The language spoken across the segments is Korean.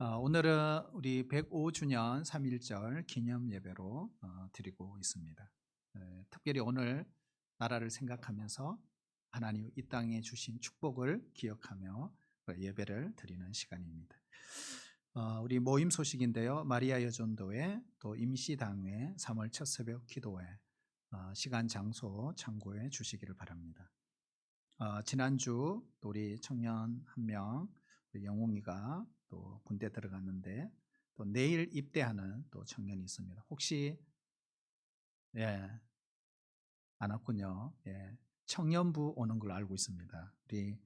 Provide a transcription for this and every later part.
오늘은 우리 105주년 3.1절 기념 예배로 드리고 있습니다. 특별히 오늘 나라를 생각하면서 하나님 이 땅에 주신 축복을 기억하며 예배를 드리는 시간입니다. 우리 모임 소식인데요. 마리아 여전도회 또 임시당회 3월 첫 새벽 기도회 시간 장소 참고해 주시기를 바랍니다. 지난주 또 우리 청년 한 명 영웅이가 또 군대 들어갔는데 또 내일 입대하는 또 청년이 있습니다. 혹시 안 왔군요. 청년부 오는 걸로 알고 있습니다. 우리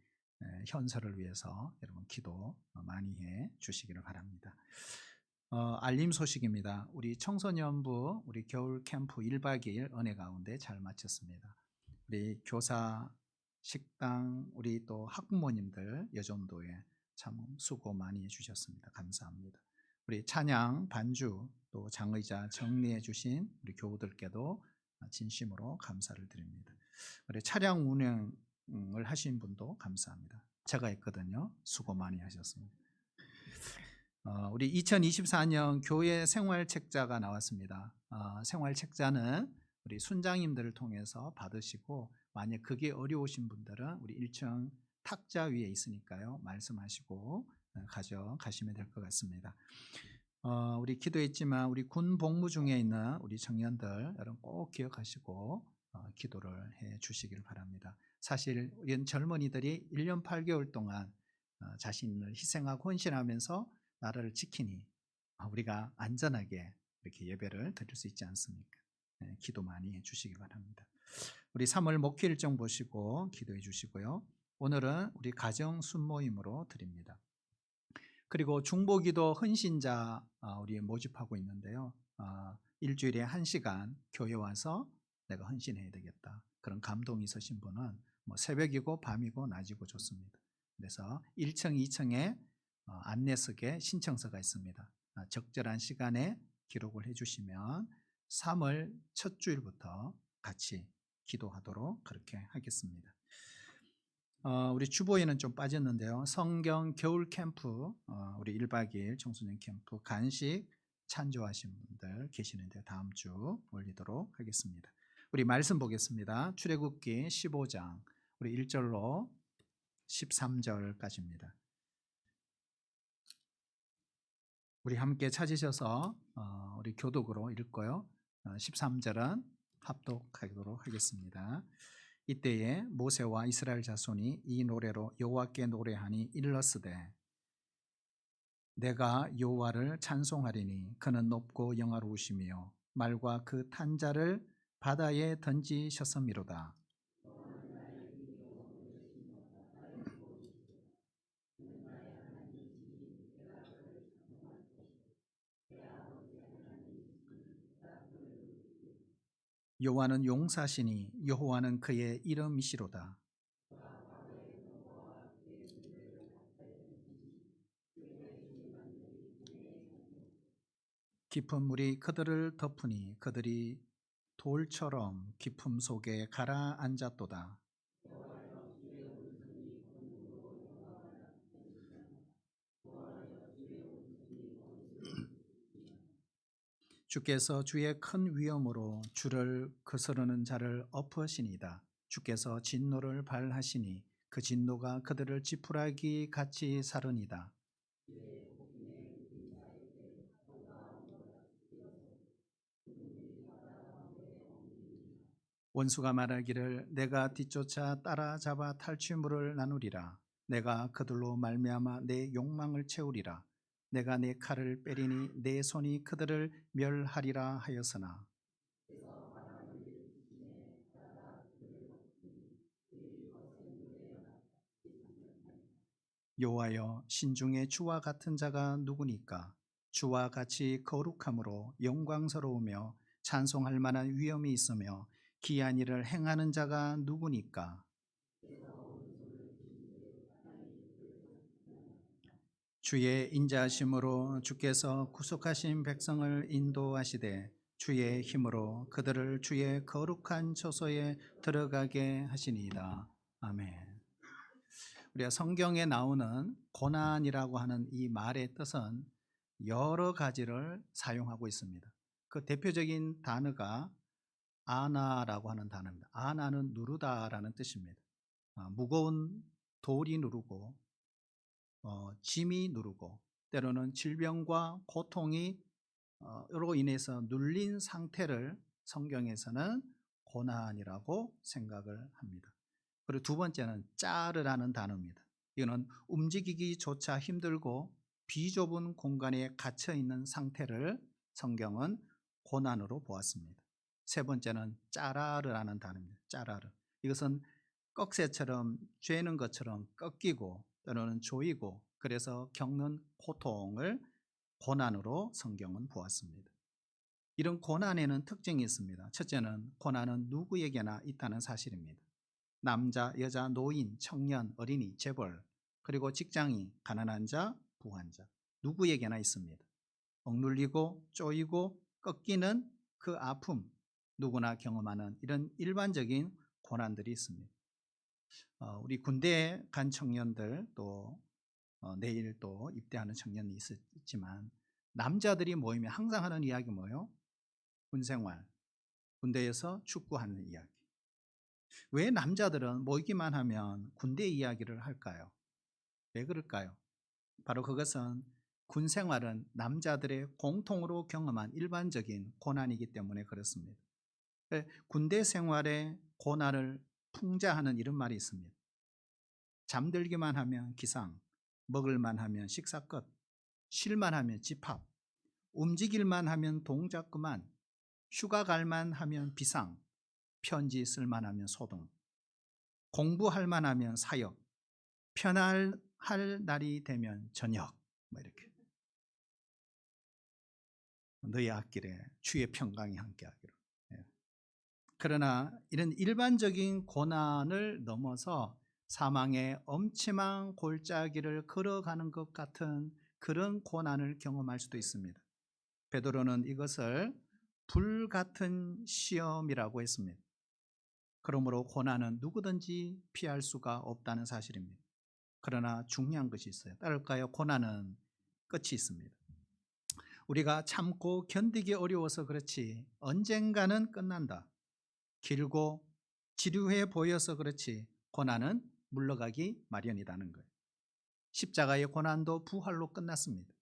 현서를 위해서 여러분 기도 많이 해 주시기를 바랍니다. 알림 소식입니다. 우리 청소년부 우리 겨울 캠프 1박 2일 은혜 가운데 잘 마쳤습니다. 우리 교사, 식당, 우리 또 학부모님들 여전도에 참 수고 많이 해주셨습니다. 감사합니다. 우리 찬양, 반주, 또 장의자 정리해 주신 우리 교우들께도 진심으로 감사를 드립니다. 우리 차량 운행을 하신 분도 감사합니다. 제가 했거든요. 수고 많이 하셨습니다. 우리 2024년 교회 생활책자가 나왔습니다. 생활책자는 우리 순장님들을 통해서 받으시고 만약 그게 어려우신 분들은 우리 1층 탁자 위에 있으니까요. 말씀하시고 가져가시면 될 것 같습니다. 우리 기도했지만 우리 군 복무 중에 있는 우리 청년들 여러분 꼭 기억하시고 기도를 해 주시길 바랍니다. 사실 이런 젊은이들이 1년 8개월 동안 자신을 희생하고 헌신하면서 나라를 지키니 우리가 안전하게 이렇게 예배를 드릴 수 있지 않습니까? 기도 많이 해 주시기 바랍니다. 우리 3월 목회 일정 보시고 기도해 주시고요. 오늘은 우리 가정 순모임으로 드립니다. 그리고 중보기도 헌신자 우리 모집하고 있는데요. 일주일에 1시간 교회 와서 내가 헌신해야 되겠다. 그런 감동이 있으신 분은 뭐 새벽이고 밤이고 낮이고 좋습니다. 그래서 1층, 2층에 안내석에 신청서가 있습니다. 적절한 시간에 기록을 해주시면 3월 첫 주일부터 같이 기도하도록 그렇게 하겠습니다. 우리 주보에는 좀 빠졌는데요. 성경 겨울 캠프 우리 1박 2일 청소년 캠프 간식 찬조하신 분들 계시는데 다음 주 올리도록 하겠습니다. 우리 말씀 보겠습니다. 출애굽기 15장 우리 1절로 13절까지입니다. 우리 함께 찾으셔서 우리 교독으로 읽고요. 13절은 합독하도록 하겠습니다. 이때에 모세와 이스라엘 자손이 이 노래로 여호와께 노래하니 일렀으되 내가 여호와를 찬송하리니 그는 높고 영화로우시며 말과 그 탄자를 바다에 던지셨음이로다. 여호와는 용사시니 여호와는 그의 이름이시로다. 깊은 물이 그들을 덮으니 그들이 돌처럼 깊음 속에 가라앉았도다. 주께서 주의 큰 위엄으로 주를 거스르는 자를 엎으시니이다. 주께서 진노를 발하시니 그 진노가 그들을 지푸라기 같이 사르니이다. 원수가 말하기를 내가 뒤쫓아 따라잡아 탈취물을 나누리라. 내가 그들로 말미암아 내 욕망을 채우리라. 내가 내 칼을 빼리니 내 손이 그들을 멸하리라 하였으나 여호와여 신중에 주와 같은 자가 누구니까? 주와 같이 거룩함으로 영광스러우며 찬송할 만한 위엄이 있으며 기이한 일을 행하는 자가 누구니까? 주의 인자하심으로 주께서 구속하신 백성을 인도하시되 주의 힘으로 그들을 주의 거룩한 처소에 들어가게 하시니이다. 아멘. 우리가 성경에 나오는 고난이라고 하는 이 말의 뜻은 여러 가지를 사용하고 있습니다. 그 대표적인 단어가 아나라고 하는 단어입니다. 아나는 누르다라는 뜻입니다. 무거운 돌이 누르고 짐이 누르고 때로는 질병과 고통이 로 인해서 눌린 상태를 성경에서는 고난이라고 생각을 합니다. 그리고 두 번째는 짜르라는 단어입니다. 이거는 움직이기조차 힘들고 비좁은 공간에 갇혀 있는 상태를 성경은 고난으로 보았습니다. 세 번째는 짜라르라는 단어입니다. 짜라르. 이것은 꺽쇠처럼 죄는 것처럼 꺾이고 때로는 조이고 그래서 겪는 고통을 고난으로 성경은 보았습니다. 이런 고난에는 특징이 있습니다. 첫째는 고난은 누구에게나 있다는 사실입니다. 남자, 여자, 노인, 청년, 어린이, 재벌, 그리고 직장인, 가난한 자, 부한 자 누구에게나 있습니다. 억눌리고 쪼이고 꺾이는 그 아픔 누구나 경험하는 이런 일반적인 고난들이 있습니다. 우리 군대에 간 청년들 또 내일 또 입대하는 청년이 있지만 남자들이 모이면 항상 하는 이야기 뭐예요? 군생활, 군대에서 축구하는 이야기. 왜 남자들은 모이기만 하면 군대 이야기를 할까요? 왜 그럴까요? 바로 그것은 군생활은 남자들의 공통으로 경험한 일반적인 고난이기 때문에 그렇습니다. 군대 생활의 고난을 풍자하는 이런 말이 있습니다. 잠들기만 하면 기상, 먹을만 하면 식사 끝, 쉴만 하면 집합, 움직일만 하면 동작 그만, 휴가 갈만 하면 비상, 편지 쓸만 하면 소동, 공부할만 하면 사역, 편할 날이 되면 저녁, 뭐 이렇게. 너희 앞길에 주의 평강이 함께하기로. 예. 그러나 이런 일반적인 고난을 넘어서 사망의 엄침한 골짜기를 걸어가는 것 같은 그런 고난을 경험할 수도 있습니다. 베드로는 이것을 불같은 시험이라고 했습니다. 그러므로 고난은 누구든지 피할 수가 없다는 사실입니다. 그러나 중요한 것이 있어요. 따를까요? 고난은 끝이 있습니다. 우리가 참고 견디기 어려워서 그렇지 언젠가는 끝난다. 길고 지루해 보여서 그렇지 고난은 물러가기 마련이라는 거예요. 십자가의 고난도 부활로 끝났습니다.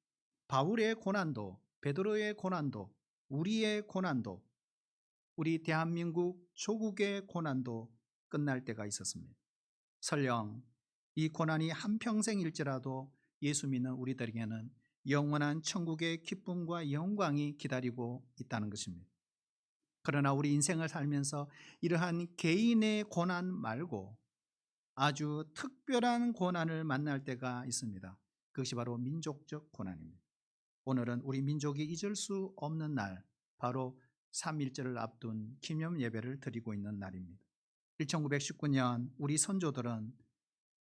바울의 고난도, 베드로의 고난도, 우리의 고난도, 우리 대한민국 조국의 고난도 끝날 때가 있었습니다. 설령 이 고난이 한평생일지라도 예수 믿는 우리들에게는 영원한 천국의 기쁨과 영광이 기다리고 있다는 것입니다. 그러나 우리 인생을 살면서 이러한 개인의 고난 말고 아주 특별한 고난을 만날 때가 있습니다. 그것이 바로 민족적 고난입니다. 오늘은 우리 민족이 잊을 수 없는 날, 바로 3.1절을 앞둔 기념 예배를 드리고 있는 날입니다. 1919년 우리 선조들은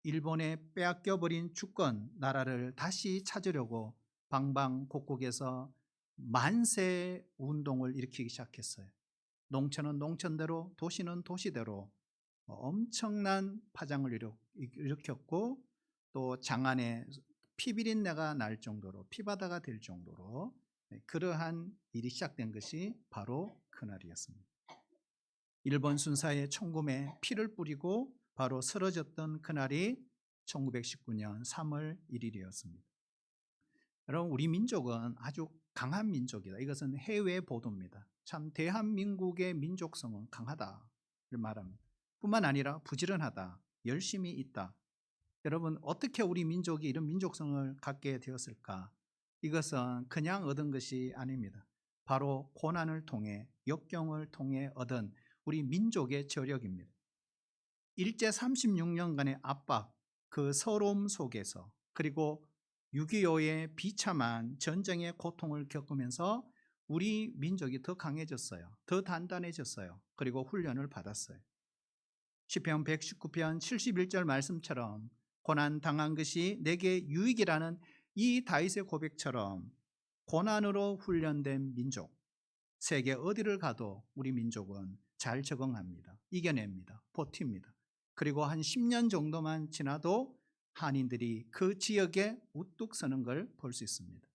일본에 빼앗겨버린 주권 나라를 다시 찾으려고 방방곡곡에서 만세 운동을 일으키기 시작했어요. 농촌은 농촌대로, 도시는 도시대로 엄청난 파장을 일으켰고 또 장안에 피비린내가 날 정도로 피바다가 될 정도로 그러한 일이 시작된 것이 바로 그날이었습니다. 일본 순사의 총검에 피를 뿌리고 바로 쓰러졌던 그날이 1919년 3월 1일이었습니다. 여러분, 우리 민족은 아주 강한 민족이다. 이것은 해외 보도입니다. 참 대한민국의 민족성은 강하다를 말합니다. 뿐만 아니라 부지런하다, 열심히 있다. 여러분, 어떻게 우리 민족이 이런 민족성을 갖게 되었을까? 이것은 그냥 얻은 것이 아닙니다. 바로 고난을 통해, 역경을 통해 얻은 우리 민족의 저력입니다. 일제 36년간의 압박, 그 서러움 속에서, 그리고 6.25의 비참한 전쟁의 고통을 겪으면서 우리 민족이 더 강해졌어요. 더 단단해졌어요. 그리고 훈련을 받았어요. 시편 119편 71절 말씀처럼 고난 당한 것이 내게 유익이라는 이 다윗의 고백처럼 고난으로 훈련된 민족, 세계 어디를 가도 우리 민족은 잘 적응합니다. 이겨냅니다. 버팁니다. 그리고 한 10년 정도만 지나도 한인들이 그 지역에 우뚝 서는 걸 볼 수 있습니다.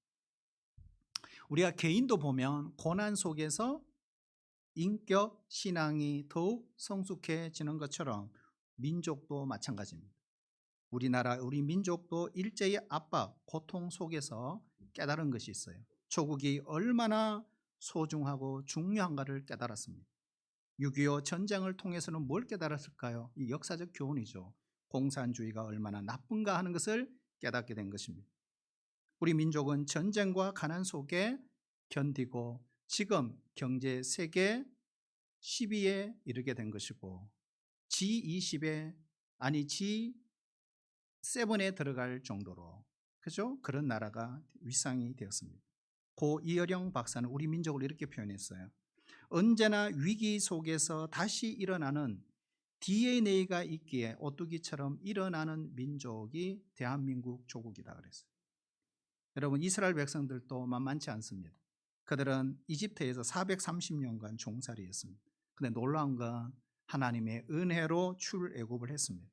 우리가 개인도 보면 고난 속에서 인격 신앙이 더욱 성숙해지는 것처럼 민족도 마찬가지입니다. 우리 민족도 일제의 압박, 고통 속에서 깨달은 것이 있어요. 조국이 얼마나 소중하고 중요한가를 깨달았습니다. 6.25 전쟁을 통해서는 뭘 깨달았을까요? 이 역사적 교훈이죠. 공산주의가 얼마나 나쁜가 하는 것을 깨닫게 된 것입니다. 우리 민족은 전쟁과 가난 속에 견디고 지금 경제 세계 10위에 이르게 된 것이고 G20에 아니 G7에 들어갈 정도로 그죠? 그런 나라가 위상이 되었습니다. 고 이어령 박사는 우리 민족을 이렇게 표현했어요. 언제나 위기 속에서 다시 일어나는 DNA가 있기에 오뚜기처럼 일어나는 민족이 대한민국 조국이다 그랬어요. 여러분, 이스라엘 백성들도 만만치 않습니다. 그들은 이집트에서 430년간 종살이했습니다. 근데 놀라운 건 하나님의 은혜로 출애굽을 했습니다.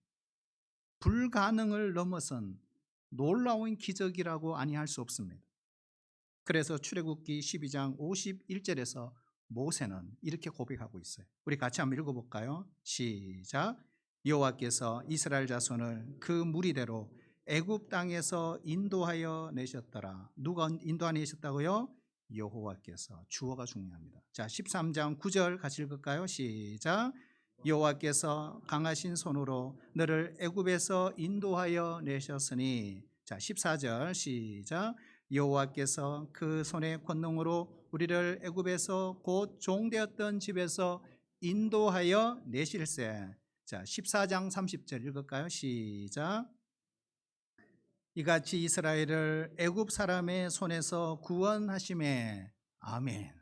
불가능을 넘어선 놀라운 기적이라고 아니할 수 없습니다. 그래서 출애굽기 12장 51절에서 모세는 이렇게 고백하고 있어요. 우리 같이 한번 읽어볼까요? 시작. 여호와께서 이스라엘 자손을 그 무리대로 애굽 땅에서 인도하여 내셨더라. 누가 인도하내셨다고요? 여호와께서. 주어가 중요합니다. 자, 13장 9절 같이 읽을까요? 시작. 여호와께서 강하신 손으로 너를 애굽에서 인도하여 내셨으니. 자, 14절 시작. 여호와께서 그 손의 권능으로 우리를 애굽에서 곧 종되었던 집에서 인도하여 내실세. 자, 14장 30절 읽을까요? 시작. 이같이 이스라엘을 애굽 사람의 손에서 구원하심에. 아멘.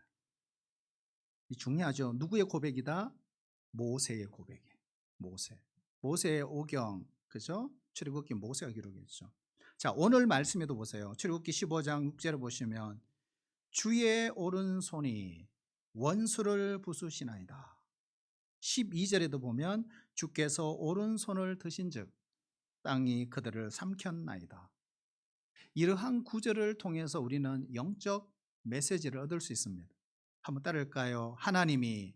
이 중요하죠. 누구의 고백이다? 모세의 고백이에요. 모세의 오경, 그죠? 출애굽기 모세가 기록했죠. 자, 오늘 말씀에도 보세요. 출애굽기 15장 6절을 보시면 주의 오른손이 원수를 부수시나이다. 12절에도 보면 주께서 오른손을 드신즉 땅이 그들을 삼켰나이다. 이러한 구절을 통해서 우리는 영적 메시지를 얻을 수 있습니다. 한번 따를까요? 하나님이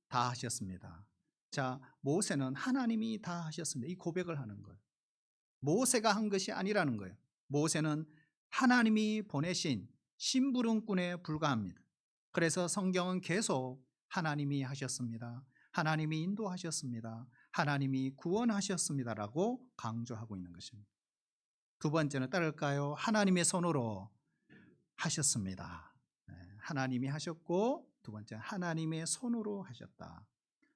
다 하셨습니다. 자, 모세는 하나님이 다 하셨습니다. 이 고백을 하는 거예요. 모세가 한 것이 아니라는 거예요. 모세는 하나님이 보내신 심부름꾼에 불과합니다. 그래서 성경은 계속 하나님이 하셨습니다. 하나님이 인도하셨습니다. 하나님이 구원하셨습니다라고 강조하고 있는 것입니다. 두 번째는 따를까요? 하나님의 손으로 하셨습니다. 하나님이 하셨고, 두 번째 하나님의 손으로 하셨다.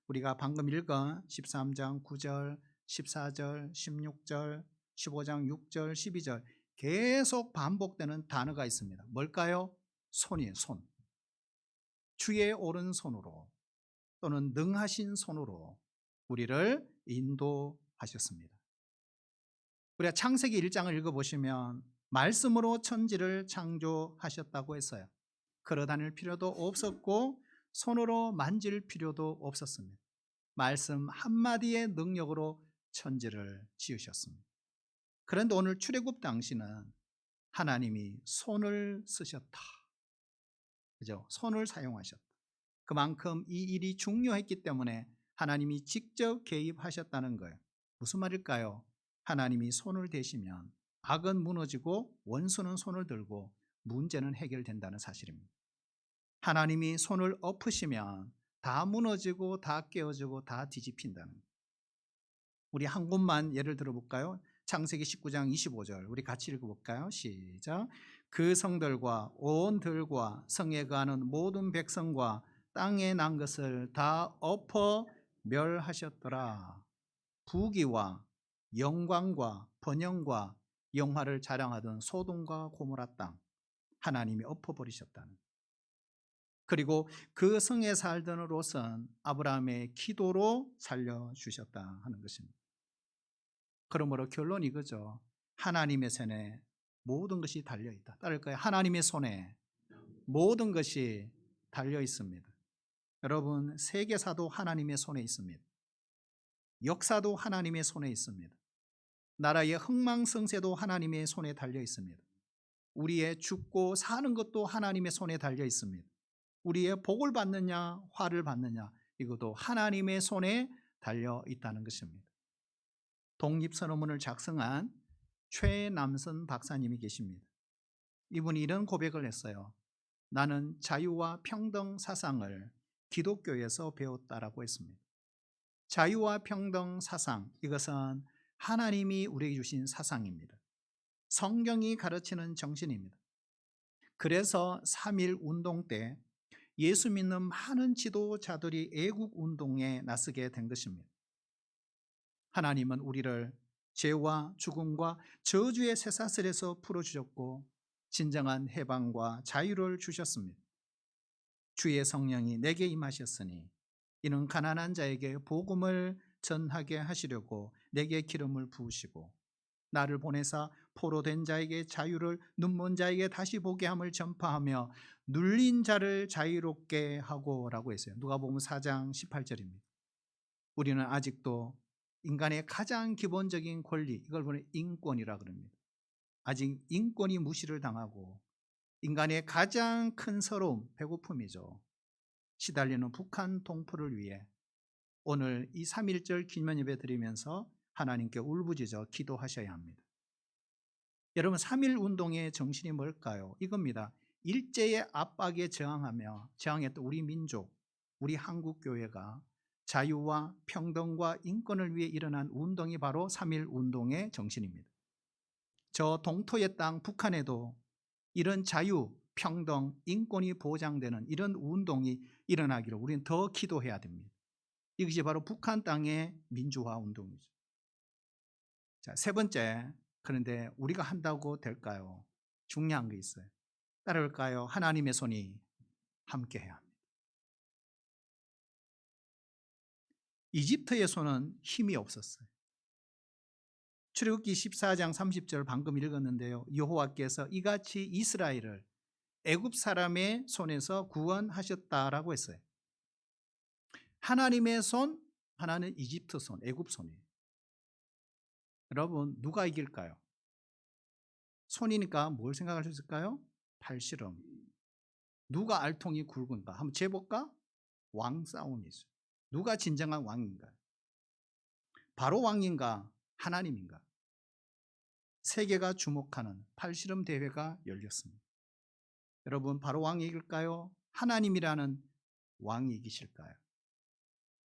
우리가 방금 읽은 13장 9절, 14절, 16절, 15장 6절, 12절 계속 반복되는 단어가 있습니다. 뭘까요? 손이에요. 손. 주의 오른손으로 또는 능하신 손으로 우리를 인도하셨습니다. 우리가 창세기 1장을 읽어보시면 말씀으로 천지를 창조하셨다고 했어요. 걸어다닐 필요도 없었고 손으로 만질 필요도 없었습니다. 말씀 한마디의 능력으로 천지를 지으셨습니다. 그런데 오늘 출애굽 당시는 하나님이 손을 쓰셨다. 그죠? 손을 사용하셨다. 그만큼 이 일이 중요했기 때문에 하나님이 직접 개입하셨다는 거예요. 무슨 말일까요? 하나님이 손을 대시면 악은 무너지고 원수는 손을 들고 문제는 해결된다는 사실입니다. 하나님이 손을 엎으시면 다 무너지고 다 깨어지고 다 뒤집힌다는 거예요. 우리 한 곳만 예를 들어볼까요? 창세기 19장 25절 우리 같이 읽어볼까요? 시작. 그 성들과 온 들과 성에 거하는 모든 백성과 땅에 난 것을 다 엎어 멸하셨더라. 부귀와 영광과 번영과 영화를 자랑하던 소돔과 고모라 땅 하나님이 엎어버리셨다는. 그리고 그 성에 살던 롯은 아브라함의 기도로 살려주셨다 하는 것입니다. 그러므로 결론이 이거죠. 하나님의 손에 모든 것이 달려있다. 따를까요? 하나님의 손에 모든 것이 달려 있습니다. 여러분, 세계사도 하나님의 손에 있습니다. 역사도 하나님의 손에 있습니다. 나라의 흥망성쇠도 하나님의 손에 달려 있습니다. 우리의 죽고 사는 것도 하나님의 손에 달려 있습니다. 우리의 복을 받느냐 화를 받느냐 이것도 하나님의 손에 달려 있다는 것입니다. 독립선언문을 작성한 최남선 박사님이 계십니다. 이분이 이런 고백을 했어요. 나는 자유와 평등 사상을 기독교에서 배웠다라고 했습니다. 자유와 평등 사상, 이것은 하나님이 우리에게 주신 사상입니다. 성경이 가르치는 정신입니다. 그래서 3.1 운동 때 예수 믿는 많은 지도자들이 애국 운동에 나서게 된 것입니다. 하나님은 우리를 죄와 죽음과 저주의 쇠사슬에서 풀어주셨고 진정한 해방과 자유를 주셨습니다. 주의 성령이 내게 임하셨으니 이는 가난한 자에게 복음을 전하게 하시려고 내게 기름을 부으시고 나를 보내사 포로된 자에게 자유를, 눈먼 자에게 다시 보게 함을 전파하며 눌린 자를 자유롭게 하고 라고 했어요. 누가복음 4장 18절입니다. 우리는 아직도 인간의 가장 기본적인 권리, 이걸 보면 인권이라 그럽니다. 아직 인권이 무시를 당하고 인간의 가장 큰 서러움, 배고픔이죠. 시달리는 북한 동포를 위해 오늘 이 3.1절 기념 예배 드리면서 하나님께 울부짖어 기도하셔야 합니다. 여러분, 3.1 운동의 정신이 뭘까요? 이겁니다. 일제의 압박에 저항했던 우리 민족, 우리 한국교회가 자유와 평등과 인권을 위해 일어난 운동이 바로 3.1 운동의 정신입니다. 저 동토의 땅 북한에도 이런 자유, 평등, 인권이 보장되는 이런 운동이 일어나기를 우리는 더 기도해야 됩니다. 이것이 바로 북한 땅의 민주화 운동이죠. 자, 세 번째, 그런데 우리가 한다고 될까요? 중요한 게 있어요. 따라올까요? 하나님의 손이 함께해야 합니다. 이집트의 손은 힘이 없었어요. 출애굽기 14장 30절 방금 읽었는데요. 여호와께서 이같이 이스라엘을 애굽 사람의 손에서 구원하셨다라고 했어요. 하나님의 손, 하나는 이집트 손, 애굽 손이에요. 여러분, 누가 이길까요? 손이니까 뭘 생각할 수 있을까요? 팔씨름. 누가 알통이 굵은가? 한번 재볼까? 왕 싸움이죠. 누가 진정한 왕인가? 바로 왕인가? 하나님인가? 세계가 주목하는 팔씨름 대회가 열렸습니다. 여러분, 바로 왕이 이길까요? 하나님이라는 왕이 이기실까요?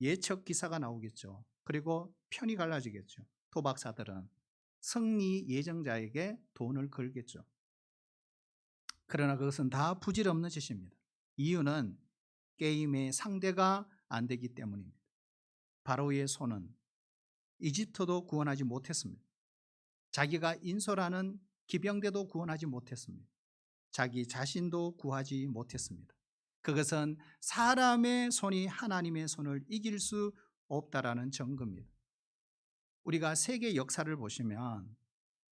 예측 기사가 나오겠죠. 그리고 편이 갈라지겠죠. 도박사들은 승리 예정자에게 돈을 걸겠죠. 그러나 그것은 다 부질없는 짓입니다. 이유는 게임의 상대가 안 되기 때문입니다. 바로의 손은 이집트도 구원하지 못했습니다. 자기가 인솔하는 기병대도 구원하지 못했습니다. 자기 자신도 구하지 못했습니다. 그것은 사람의 손이 하나님의 손을 이길 수 없다라는 증거입니다. 우리가 세계 역사를 보시면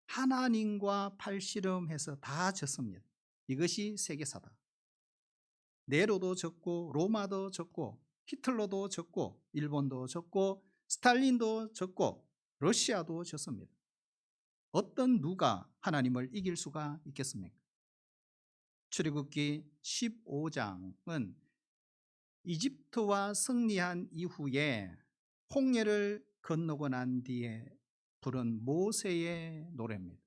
하나님과 팔씨름해서 다 졌습니다. 이것이 세계사다. 네로도 졌고 로마도 졌고 히틀러도 졌고 일본도 졌고 스탈린도 졌고 러시아도 졌습니다. 어떤 누가 하나님을 이길 수가 있겠습니까? 출애굽기 15장은 이집트와 승리한 이후에 홍해를 건너고 난 뒤에 부른 모세의 노래입니다.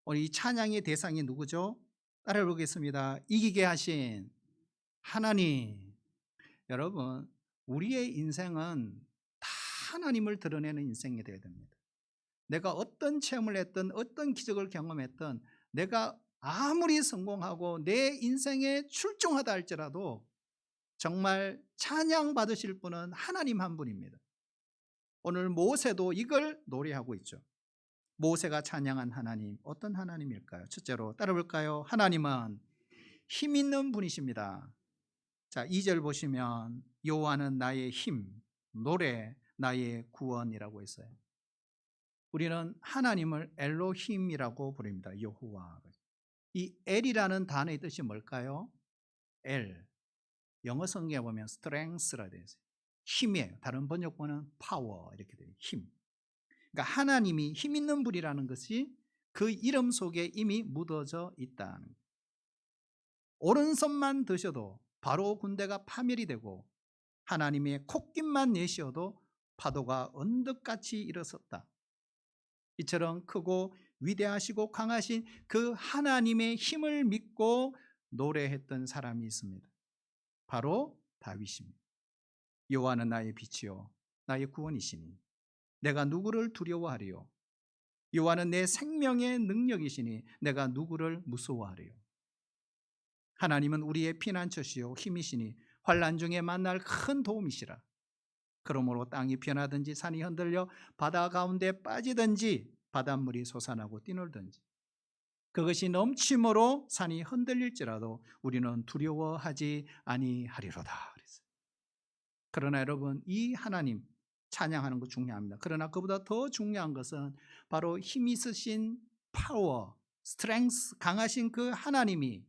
오늘 이 찬양의 대상이 누구죠? 따라해보겠습니다. 이기게 하신 하나님. 여러분, 우리의 인생은 다 하나님을 드러내는 인생이 되어야 됩니다. 내가 어떤 체험을 했든 어떤 기적을 경험했든 내가 아무리 성공하고 내 인생에 출중하다 할지라도 정말 찬양 받으실 분은 하나님 한 분입니다. 오늘 모세도 이걸 노래하고 있죠. 모세가 찬양한 하나님, 어떤 하나님일까요? 첫째로 따라볼까요? 하나님은 힘 있는 분이십니다. 자, 2절 보시면 여호와는 나의 힘, 노래, 나의 구원이라고 했어요. 우리는 하나님을 엘로힘이라고 부릅니다. 여호와. 이 엘이라는 단어의 뜻이 뭘까요? 엘. 영어 성경에 보면 strength라 되어 있어요. 힘이에요. 다른 번역본은 power 이렇게 돼요. 힘. 그러니까 하나님이 힘 있는 분이라는 것이 그 이름 속에 이미 묻어져 있다는 거예요. 오른손만 드셔도 바로 군대가 파멸이 되고 하나님의 콧깃만 내쉬어도 파도가 언덕같이 일어섰다. 이처럼 크고 위대하시고 강하신 그 하나님의 힘을 믿고 노래했던 사람이 있습니다. 바로 다윗입니다. 여호와는 나의 빛이요 나의 구원이시니 내가 누구를 두려워하리요. 여호와는 내 생명의 능력이시니 내가 누구를 무서워하리요. 하나님은 우리의 피난처시요 힘이시니 환난 중에 만날 큰 도움이시라. 그러므로 땅이 변하든지 산이 흔들려 바다 가운데 빠지든지 바닷물이 솟아나고 뛰놀든지 그것이 넘침으로 산이 흔들릴지라도 우리는 두려워하지 아니하리로다. 그랬어요. 그러나 여러분, 이 하나님 찬양하는 것 중요합니다. 그러나 그보다 더 중요한 것은 바로 힘 있으신 파워, 스트렝스, 강하신 그 하나님이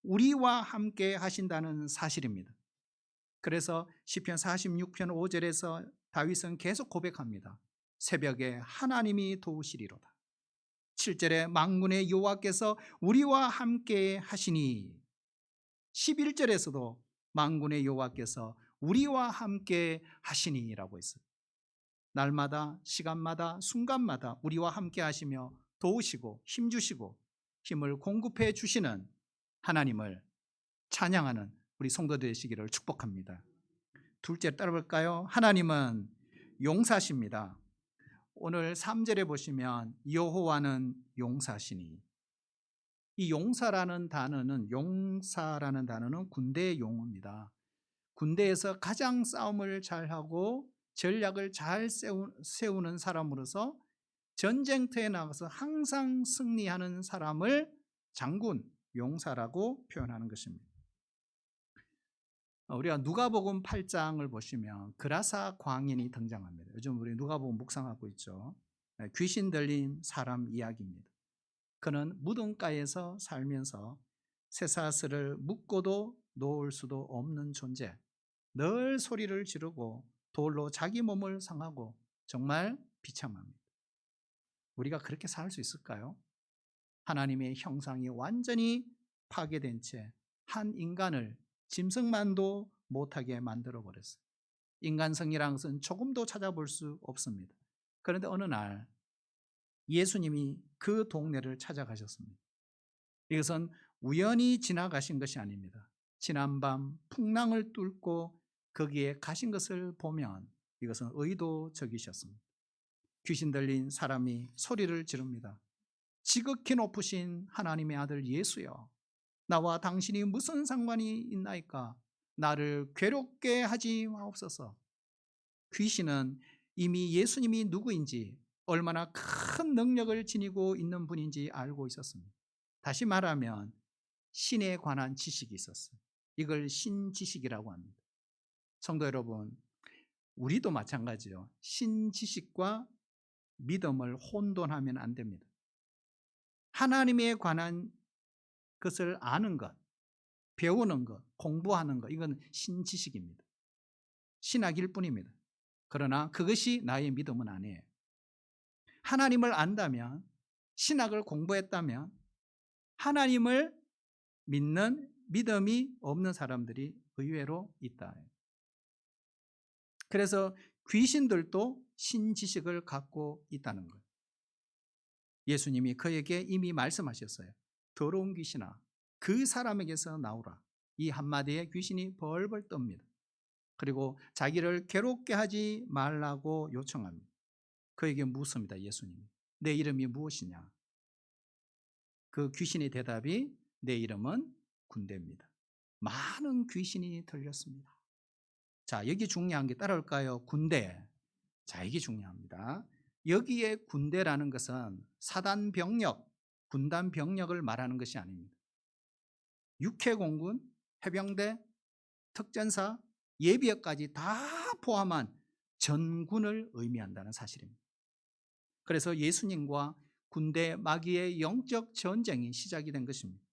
우리와 함께 하신다는 사실입니다. 그래서 시편 46편 5절에서 다윗은 계속 고백합니다. 새벽에 하나님이 도우시리로다. 7절에 만군의 여호와께서 우리와 함께 하시니, 11절에서도 만군의 여호와께서 우리와 함께 하시니라고 했어요. 날마다 시간마다 순간마다 우리와 함께 하시며 도우시고 힘주시고 힘을 공급해 주시는 하나님을 찬양하는 우리 성도들 되시기를 축복합니다. 둘째 따라볼까요? 하나님은 용사십니다. 오늘 3절에 보시면 여호와는 용사시니, 이 용사라는 단어는 군대의 용어입니다. 군대에서 가장 싸움을 잘하고 전략을 잘 세우는 사람으로서 전쟁터에 나가서 항상 승리하는 사람을 장군, 용사라고 표현하는 것입니다. 우리가 누가복음 8장을 보시면 그라사 광인이 등장합니다. 요즘 우리 누가복음 묵상하고 있죠. 귀신 들린 사람 이야기입니다. 그는 무덤가에서 살면서 쇠사슬을 묶고도 놓을 수도 없는 존재, 늘 소리를 지르고 돌로 자기 몸을 상하고 정말 비참합니다. 우리가 그렇게 살 수 있을까요? 하나님의 형상이 완전히 파괴된 채 한 인간을 짐승만도 못하게 만들어 버렸어요. 인간성이라는 것은 조금도 찾아볼 수 없습니다. 그런데 어느 날 예수님이 그 동네를 찾아가셨습니다. 이것은 우연히 지나가신 것이 아닙니다. 지난밤 풍랑을 뚫고 거기에 가신 것을 보면 이것은 의도적이셨습니다. 귀신 들린 사람이 소리를 지릅니다. 지극히 높으신 하나님의 아들 예수여, 나와 당신이 무슨 상관이 있나이까? 나를 괴롭게 하지 마옵소서. 귀신은 이미 예수님이 누구인지, 얼마나 큰 능력을 지니고 있는 분인지 알고 있었습니다. 다시 말하면 신에 관한 지식이 있었어요. 이걸 신지식이라고 합니다. 성도 여러분, 우리도 마찬가지요. 신지식과 믿음을 혼돈하면 안 됩니다. 하나님에 관한 것을 아는 것, 배우는 것, 공부하는 것, 이건 신지식입니다. 신학일 뿐입니다. 그러나 그것이 나의 믿음은 아니에요. 하나님을 안다면, 신학을 공부했다면 하나님을 믿는 믿음이 없는 사람들이 의외로 있다. 그래서 귀신들도 신지식을 갖고 있다는 거예요. 예수님이 그에게 이미 말씀하셨어요. 더러운 귀신아, 그 사람에게서 나오라. 이 한마디에 귀신이 벌벌 떱니다. 그리고 자기를 괴롭게 하지 말라고 요청합니다. 그에게 묻습니다. 예수님이. 내 이름이 무엇이냐? 그 귀신의 대답이 내 이름은 군대입니다. 많은 귀신이 들렸습니다. 자, 여기 중요한 게 따라올까요? 군대. 자, 이게 중요합니다. 여기에 군대라는 것은 사단 병력, 군단 병력을 말하는 것이 아닙니다. 육해공군, 해병대, 특전사, 예비역까지 다 포함한 전군을 의미한다는 사실입니다. 그래서 예수님과 군대 마귀의 영적 전쟁이 시작이 된 것입니다.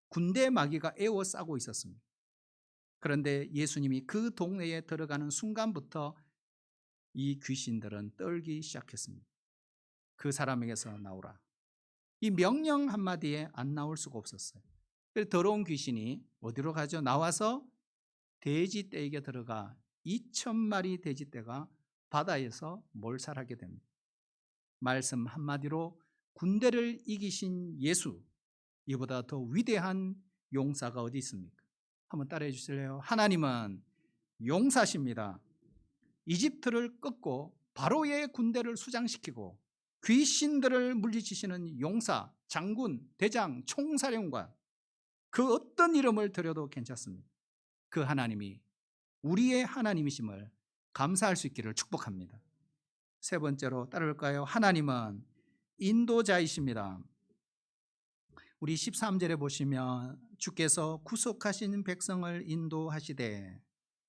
군대 마귀가 에워싸고 있었습니다. 그런데 예수님이 그 동네에 들어가는 순간부터 이 귀신들은 떨기 시작했습니다. 그 사람에게서 나오라. 이 명령 한마디에 안 나올 수가 없었어요. 그래서 더러운 귀신이 어디로 가죠? 나와서 돼지떼에게 들어가 2,000마리 돼지떼가 바다에서 몰살하게 됩니다. 말씀 한마디로 군대를 이기신 예수, 이보다 더 위대한 용사가 어디 있습니까? 한번 따라해 주실래요? 하나님은 용사십니다. 이집트를 꺾고 바로의 군대를 수장시키고 귀신들을 물리치시는 용사, 장군, 대장, 총사령관, 그 어떤 이름을 들여도 괜찮습니다. 그 하나님이 우리의 하나님이심을 감사할 수 있기를 축복합니다. 세 번째로 따라올까요? 하나님은 인도자이십니다. 우리 13절에 보시면 주께서 구속하신 백성을 인도하시되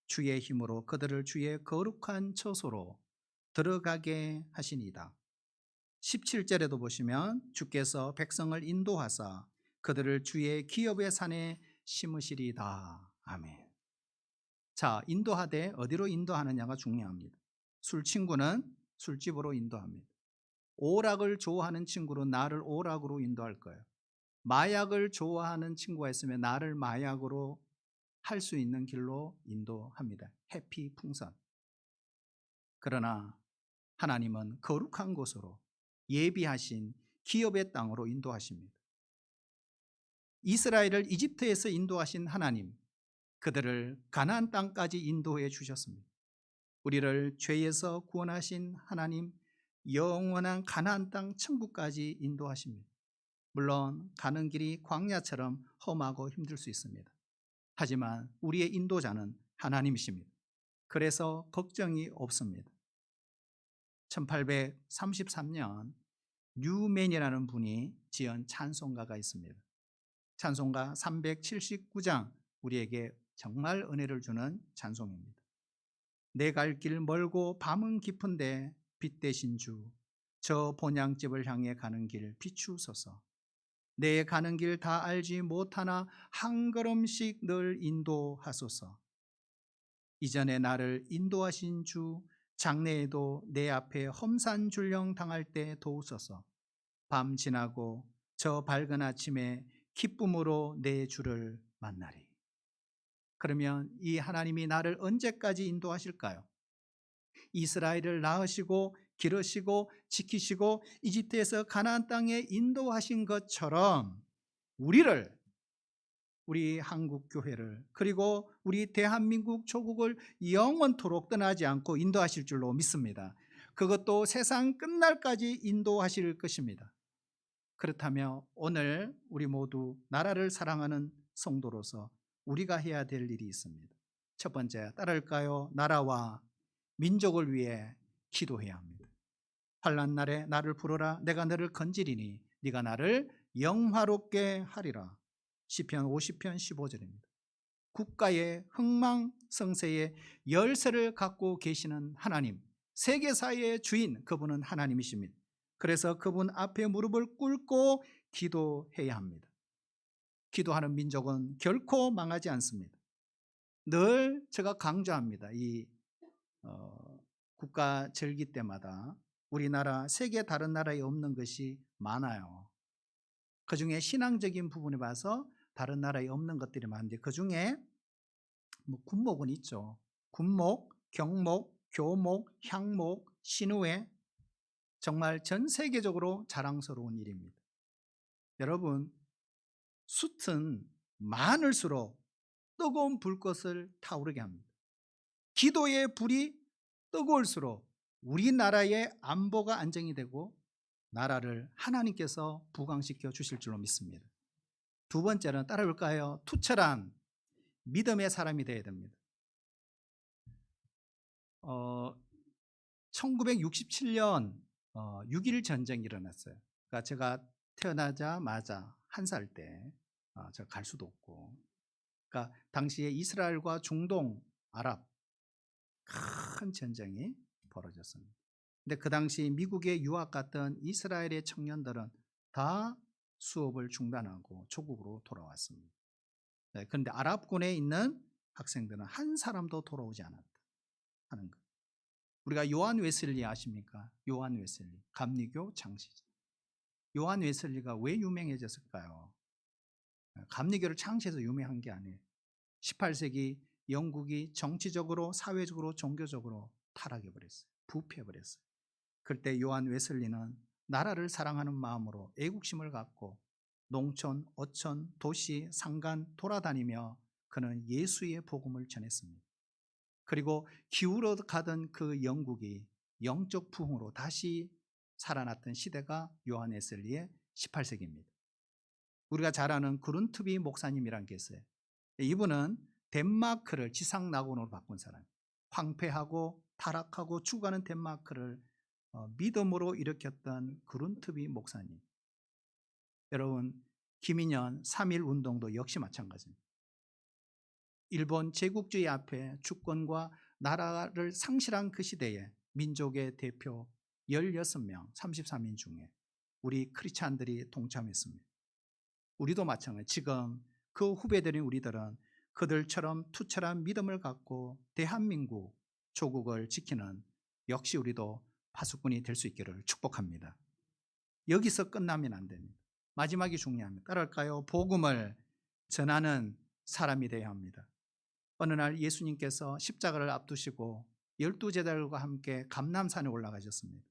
주의 힘으로 그들을 주의 거룩한 처소로 들어가게 하시니이다. 17절에도 보시면 주께서 백성을 인도하사 그들을 주의 기업의 산에 심으시리이다. 아멘. 자, 인도하되 어디로 인도하느냐가 중요합니다. 술 친구는 술집으로 인도합니다. 오락을 좋아하는 친구는 나를 오락으로 인도할 거예요. 마약을 좋아하는 친구가 있으면 나를 마약으로 할 수 있는 길로 인도합니다. 해피 풍선. 그러나 하나님은 거룩한 곳으로 예비하신 기업의 땅으로 인도하십니다. 이스라엘을 이집트에서 인도하신 하나님, 그들을 가나안 땅까지 인도해 주셨습니다. 우리를 죄에서 구원하신 하나님, 영원한 가나안 땅 천국까지 인도하십니다. 물론 가는 길이 광야처럼 험하고 힘들 수 있습니다. 하지만 우리의 인도자는 하나님이십니다. 그래서 걱정이 없습니다. 1833년 뉴맨이라는 분이 지은 찬송가가 있습니다. 찬송가 379장, 우리에게 정말 은혜를 주는 찬송입니다. 내 갈 길 멀고 밤은 깊은데 빛 대신 주, 저 본향집을 향해 가는 길 비추소서. 내 가는 길 다 알지 못하나 한 걸음씩 늘 인도하소서. 이전에 나를 인도하신 주, 장래에도 내 앞에 험산 줄령 당할 때 도우소서. 밤 지나고 저 밝은 아침에 기쁨으로 내 주를 만나리. 그러면 이 하나님이 나를 언제까지 인도하실까요? 이스라엘을 낳으시고 기르시고 지키시고 이집트에서 가나안 땅에 인도하신 것처럼 우리 한국 교회를, 그리고 우리 대한민국 조국을 영원토록 떠나지 않고 인도하실 줄로 믿습니다. 그것도 세상 끝날까지 인도하실 것입니다. 그렇다면 오늘 우리 모두 나라를 사랑하는 성도로서 우리가 해야 될 일이 있습니다. 첫 번째, 따를까요? 나라와 민족을 위해 기도해야 합니다. 환난 날에 나를 부르라. 내가 너를 건지리니 네가 나를 영화롭게 하리라. 시편 50편 15절입니다. 국가의 흥망성쇠의 열쇠를 갖고 계시는 하나님, 세계사의 주인, 그분은 하나님이십니다. 그래서 그분 앞에 무릎을 꿇고 기도해야 합니다. 기도하는 민족은 결코 망하지 않습니다. 늘 제가 강조합니다. 이 국가 절기 때마다 우리나라, 세계 다른 나라에 없는 것이 많아요. 그중에 신앙적인 부분에 봐서 다른 나라에 없는 것들이 많은데, 그중에 군목은 있죠. 군목, 경목, 교목, 향목, 신우회, 정말 전 세계적으로 자랑스러운 일입니다. 여러분, 숯은 많을수록 뜨거운 불꽃을 타오르게 합니다. 기도의 불이 뜨거울수록 우리나라의 안보가 안정이 되고 나라를 하나님께서 부강시켜 주실 줄로 믿습니다. 두 번째는 따라올까요? 투철한 믿음의 사람이 되어야 됩니다. 1967년 6.1 전쟁이 일어났어요. 그러니까 제가 태어나자마자 1살 때, 제가 갈 수도 없고, 그러니까 당시에 이스라엘과 중동, 아랍 큰 전쟁이 벌어졌습니다. 근데 그 당시 미국에 유학 갔던 이스라엘의 청년들은 다 수업을 중단하고 조국으로 돌아왔습니다. 네, 그런데 아랍군에 있는 학생들은 한 사람도 돌아오지 않았다 하는 것. 우리가 요한 웨슬리 아십니까? 요한 웨슬리, 감리교 창시자. 요한 웨슬리가 왜 유명해졌을까요? 감리교를 창시해서 유명한 게 아니에요. 18세기 영국이 정치적으로, 사회적으로, 종교적으로 타락해버렸어요. 부패해버렸어요. 그때 요한 웨슬리는 나라를 사랑하는 마음으로 애국심을 갖고 농촌, 어촌, 도시, 산간 돌아다니며 그는 예수의 복음을 전했습니다. 그리고 기울어 가던 그 영국이 영적 부흥으로 다시 살아났던 시대가 요한 웨슬리의 18세기입니다. 우리가 잘 아는 그룬트비 목사님이란 게 있어요. 이분은 덴마크를 지상낙원으로 바꾼 사람, 황폐하고 타락하고 죽어가는 덴마크를 믿음으로 일으켰던 그룬트비 목사님. 여러분, 김인현 3.1 운동도 역시 마찬가지입니다. 일본 제국주의 앞에 주권과 나라를 상실한 그 시대에 민족의 대표 16명, 33인 중에 우리 크리스찬들이 동참했습니다. 우리도 마찬가지. 지금 그 후배들인 우리들은 그들처럼 투철한 믿음을 갖고 대한민국 조국을 지키는, 역시 우리도 파수꾼이 될 수 있기를 축복합니다. 여기서 끝나면 안 됩니다. 마지막이 중요합니다. 따라할까요? 복음을 전하는 사람이 되어야 합니다. 어느 날 예수님께서 십자가를 앞두시고 12제자들과 함께 감람산에 올라가셨습니다.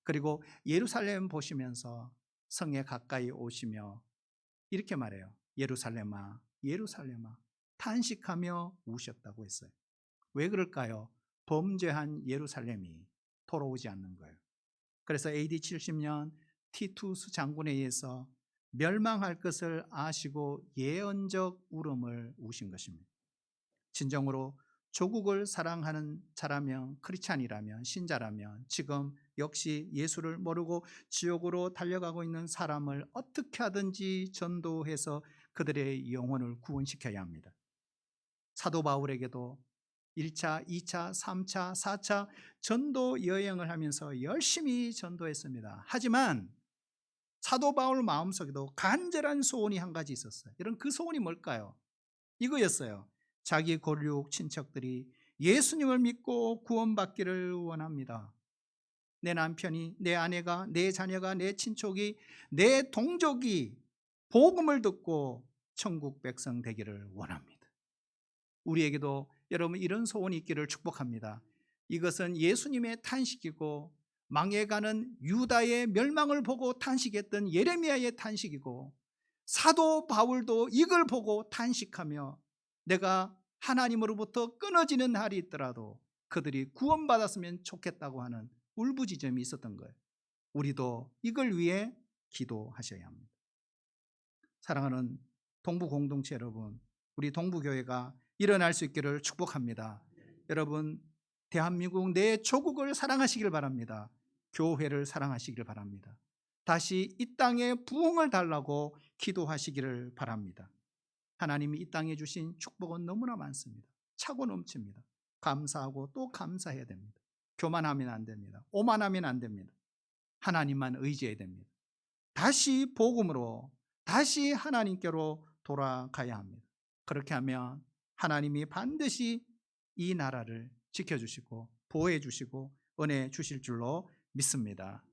그리고 예루살렘 보시면서 성에 가까이 오시며 이렇게 말해요. 예루살렘아, 예루살렘아, 탄식하며 우셨다고 했어요. 왜 그럴까요? 범죄한 예루살렘이 돌아오지 않는 거예요. 그래서 AD 70년 티투스 장군에 의해서 멸망할 것을 아시고 예언적 울음을 우신 것입니다. 진정으로 조국을 사랑하는 자라면, 크리스찬이라면, 신자라면 지금 역시 예수를 모르고 지옥으로 달려가고 있는 사람을 어떻게 하든지 전도해서 그들의 영혼을 구원시켜야 합니다. 사도 바울에게도 1차, 2차, 3차, 4차 전도 여행을 하면서 열심히 전도했습니다. 하지만 사도 바울 마음속에도 간절한 소원이 한 가지 있었어요. 이런 그 소원이 뭘까요? 이거였어요. 자기 골육 친척들이 예수님을 믿고 구원받기를 원합니다. 내 남편이, 내 아내가, 내 자녀가, 내 친족이, 내 동족이 복음을 듣고 천국 백성 되기를 원합니다. 우리에게도 여러분 이런 소원이 있기를 축복합니다. 이것은 예수님의 탄식이고 망해가는 유다의 멸망을 보고 탄식했던 예레미야의 탄식이고 사도 바울도 이걸 보고 탄식하며 내가 하나님으로부터 끊어지는 날이 있더라도 그들이 구원받았으면 좋겠다고 하는 울부짖음이 있었던 거예요. 우리도 이걸 위해 기도하셔야 합니다. 사랑하는 동부 공동체 여러분, 우리 동부교회가 일어날 수 있기를 축복합니다. 여러분, 대한민국 내 조국을 사랑하시길 바랍니다. 교회를 사랑하시길 바랍니다. 다시 이 땅에 부흥을 달라고 기도하시기를 바랍니다. 하나님이 이 땅에 주신 축복은 너무나 많습니다. 차고 넘칩니다. 감사하고 또 감사해야 됩니다. 교만하면 안 됩니다. 오만하면 안 됩니다. 하나님만 의지해야 됩니다. 다시 복음으로, 다시 하나님께로 돌아가야 합니다. 그렇게 하면 하나님이 반드시 이 나라를 지켜주시고 보호해 주시고 은혜 주실 줄로 믿습니다.